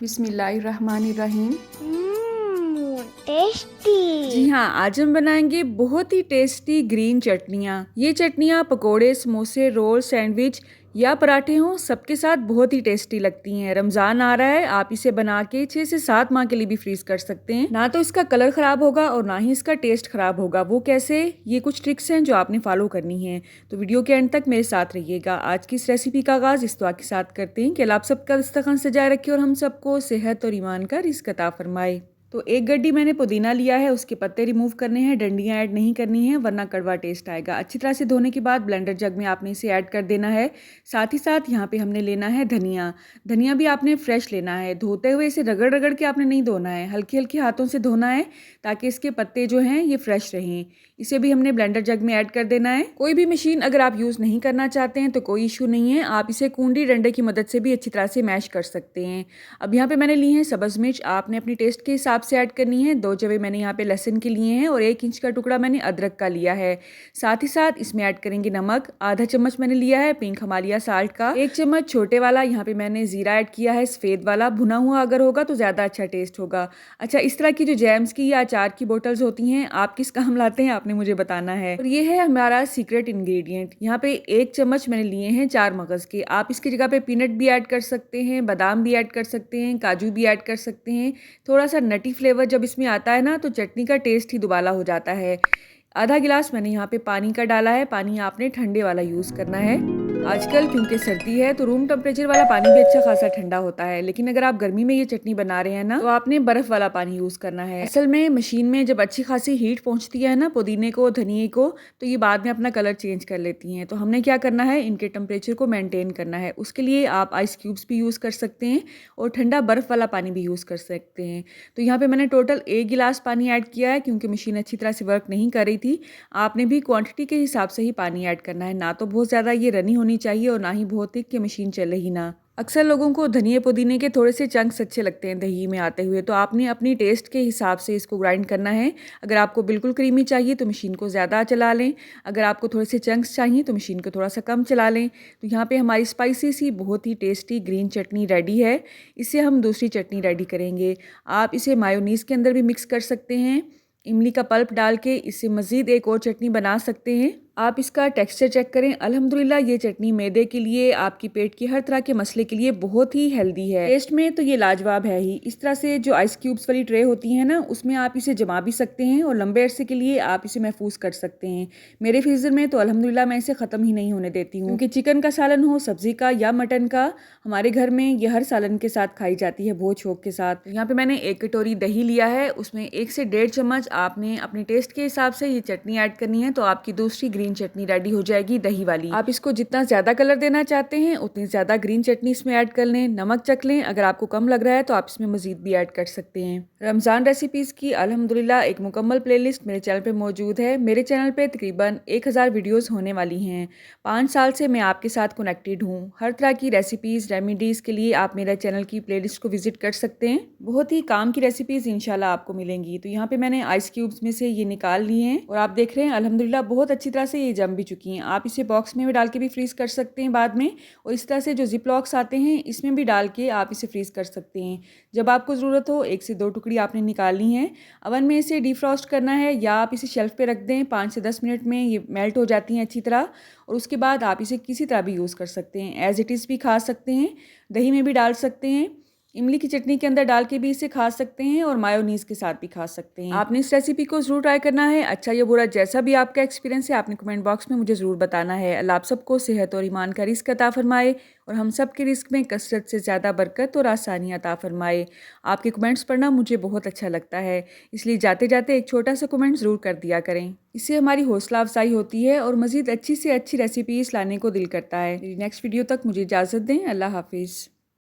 बिस्मिल्लाहिर्रहमानिर्रहीम। टेस्टी। जी हाँ, आज हम बनाएंगे बहुत ही टेस्टी ग्रीन चटनियाँ। ये चटनियाँ पकोड़े, समोसे, रोल, सैंडविच या पराठे हों, सबके साथ बहुत ही टेस्टी लगती हैं। रमज़ान आ रहा है, आप इसे बना के 6 से 7 माह के लिए भी फ्रीज़ कर सकते हैं। ना तो इसका कलर ख़राब होगा और ना ही इसका टेस्ट ख़राब होगा। वो कैसे? ये कुछ ट्रिक्स हैं जो आपने फॉलो करनी है, तो वीडियो के एंड तक मेरे साथ रहिएगा। आज की इस रेसिपी का आगाज़ इस दुआ के साथ करते हैं कि अल्लाह आप सबका दस्तरखान सजाए रखे और हम सबको सेहत और ईमान का रिज़्क अता फरमाए। तो एक गड्डी मैंने पुदीना लिया है, उसके पत्ते रिमूव करने हैं, डंडियाँ ऐड नहीं करनी है वरना कड़वा टेस्ट आएगा। अच्छी तरह से धोने के बाद ब्लेंडर जग में आपने इसे ऐड कर देना है। साथ ही साथ यहाँ पे हमने लेना है धनिया। धनिया भी आपने फ्रेश लेना है, धोते हुए इसे रगड़ रगड़ के आपने नहीं धोना है, हल्के हल्के हाथों से धोना है ताकि इसके पत्ते जो हैं ये फ्रेश रहें। इसे भी हमने ब्लेंडर जग में ऐड कर देना है। कोई भी मशीन अगर आप यूज़ नहीं करना चाहते हैं तो कोई इशू नहीं है, आप इसे कूंडी डंडे की मदद से भी अच्छी तरह से मैश कर सकते हैं। अब यहाँ पे मैंने ली है सब्ज़ मिर्च, आपने अपनी टेस्ट के हिसाब से ऐड करनी है। 2 जवे मैंने यहाँ पे लहसुन के लिए हैं और 1 इंच का टुकड़ा मैंने अदरक का लिया है। साथ ही साथ इसमें ऐड करेंगे नमक, आधा चम्मच मैंने लिया है पिंक हिमालय साल्ट का, 1 चम्मच छोटे वाला यहाँ पे मैंने ज़ीरा ऐड किया है सफ़ेद वाला, भुना हुआ अगर होगा तो ज़्यादा अच्छा टेस्ट होगा। अच्छा, इस तरह की जो जैम्स की या अचार की बोटल्स होती हैं, आप किस काम लाते हैं आपने मुझे बताना है। और ये है हमारा सीक्रेट इंग्रेडिएंट। यहाँ पे 1 चम्मच मैंने लिए हैं 4 मगज़ के। आप इसकी जगह पे पीनट भी ऐड कर सकते हैं, बादाम भी ऐड कर सकते हैं, काजू भी ऐड कर सकते हैं। थोड़ा सा नटी फ्लेवर जब इसमें आता है ना तो चटनी का टेस्ट ही दुबाला हो जाता है। आधा गिलास मैंने यहाँ पे पानी का डाला है। पानी आपने ठंडे वाला यूज़ करना है। आजकल क्योंकि सर्दी है तो रूम टेम्परेचर वाला पानी भी अच्छा खासा ठंडा होता है, लेकिन अगर आप गर्मी में ये चटनी बना रहे हैं ना तो आपने बर्फ़ वाला पानी यूज़ करना है। असल में मशीन में जब अच्छी खासी हीट पहुँचती है ना पुदीने को, धनिए को, तो ये बाद में अपना कलर चेंज कर लेती हैं। तो हमने क्या करना है, इनके टेम्परेचर को मेनटेन करना है। उसके लिए आप आइस क्यूब्स भी यूज़ कर सकते हैं और ठंडा बर्फ़ वाला पानी भी यूज़ कर सकते हैं। तो यहाँ पर मैंने टोटल 1 गिलास पानी ऐड किया है क्योंकि मशीन अच्छी तरह से वर्क नहीं कर रही थी। आपने भी क्वांटिटी के हिसाब से ही पानी ऐड करना है, ना तो बहुत ज़्यादा ये रनी होनी चाहिए और ना ही बहुत थिक कि मशीन चले ही ना। अक्सर लोगों को धनिए पुदीने के थोड़े से चंक्स अच्छे लगते हैं दही में आते हुए, तो आपने अपनी टेस्ट के हिसाब से इसको ग्राइंड करना है। अगर आपको बिल्कुल क्रीमी चाहिए तो मशीन को ज़्यादा चला लें, अगर आपको थोड़े से चंक्स चाहिए तो मशीन को थोड़ा सा कम चला लें। तो यहाँ पे हमारी स्पाइसी सी बहुत ही टेस्टी ग्रीन चटनी रेडी है। इससे हम दूसरी चटनी रेडी करेंगे। आप इसे मायोनीज़ के अंदर भी मिक्स कर सकते हैं, इमली का पल्प डाल के इससे मज़ीद एक और चटनी बना सकते हैं। आप इसका टेक्सचर चेक करें, अल्हम्दुलिल्लाह ये चटनी मैदे के लिए, आपकी पेट की हर तरह के मसले के लिए बहुत ही हेल्दी है। टेस्ट में तो ये लाजवाब है ही। इस तरह से जो आइस क्यूब्स वाली ट्रे होती है ना, उसमें आप इसे जमा भी सकते हैं और लंबे अरसे के लिए आप इसे महफूज कर सकते हैं। मेरे फ्रीज़र में तो अल्हम्दुलिल्लाह मैं इसे ख़त्म ही नहीं होने देती हूँ, क्योंकि चिकन का सालन हो, सब्ज़ी का या मटन का, हमारे घर में ये हर सालन के साथ खाई जाती है बहुत शौक के साथ। यहाँ पे मैंने 1 कटोरी दही लिया है, उसमें 1 से 1.5 चम्मच आपने अपने टेस्ट के हिसाब से ये चटनी ऐड करनी है, तो आपकी दूसरी ग्रीन चटनी रेडी हो जाएगी दही वाली। आप इसको जितना ज़्यादा कलर देना चाहते हैं उतनी ज़्यादा ग्रीन चटनी इसमें ऐड कर लें। नमक चख लें, अगर आपको कम लग रहा है तो आप इसमें मज़ीद भी ऐड कर सकते हैं। रमज़ान रेसिपीज़ की अल्हम्दुलिल्लाह एक मुकम्मल प्लेलिस्ट मेरे चैनल पे मौजूद है। मेरे चैनल पे तकरीबन 1000 वीडियोज़ होने वाली हैं। 5 साल से मैं आपके साथ कनेक्टेड हूँ। हर तरह की रेसिपीज़, रेमेडीज़ के लिए आप मेरे चैनल की प्लेलिस्ट को विजिट कर सकते हैं। बहुत ही काम की रेसिपीज़ इंशाल्लाह आपको मिलेंगी। तो यहाँ पे मैंने आइस क्यूब्स में से ये निकाल लिए हैं और आप देख रहे हैं अल्हम्दुलिल्लाह बहुत अच्छी तरह से ये जम भी चुकी हैं। आप इसे बॉक्स में भी डाल के भी फ्रीज़ कर सकते हैं बाद में, और इस तरह से जो जिप लॉक्स आते हैं इसमें भी डाल के आप इसे फ्रीज़ कर सकते हैं। जब आपको ज़रूरत हो 1 से 2 टुकड़ी आपने निकालनी है। अवन में इसे डीफ्रॉस्ट करना है या आप इसे शेल्फ पे रख दें, 5 से 10 मिनट में ये मेल्ट हो जाती हैं अच्छी तरह, और उसके बाद आप इसे किसी तरह भी यूज़ कर सकते हैं। एज़ इट इज़ भी खा सकते हैं, दही में भी डाल सकते हैं, इमली की चटनी के अंदर डाल के भी इसे खा सकते हैं और मायोनीज़ के साथ भी खा सकते हैं। आपने इस रेसिपी को ज़रूर ट्राई करना है। अच्छा या बुरा जैसा भी आपका एक्सपीरियंस है आपने कमेंट बॉक्स में मुझे ज़रूर बताना है। अल्लाह आप सबको सेहत और ईमान का रिज़्क अता फरमाए और हम सब के रिज़्क में कसरत से ज़्यादा बरकत और आसानी अता फरमाए। आपके कमेंट्स पढ़ना मुझे बहुत अच्छा लगता है, इसलिए जाते जाते एक छोटा सा कमेंट ज़रूर कर दिया करें। इससे हमारी हौसला अफजाई होती है और मज़ीद अच्छी से अच्छी रेसिपीज़ लाने को दिल करता है। नेक्स्ट वीडियो तक मुझे इजाज़त दें। अल्लाह हाफिज़।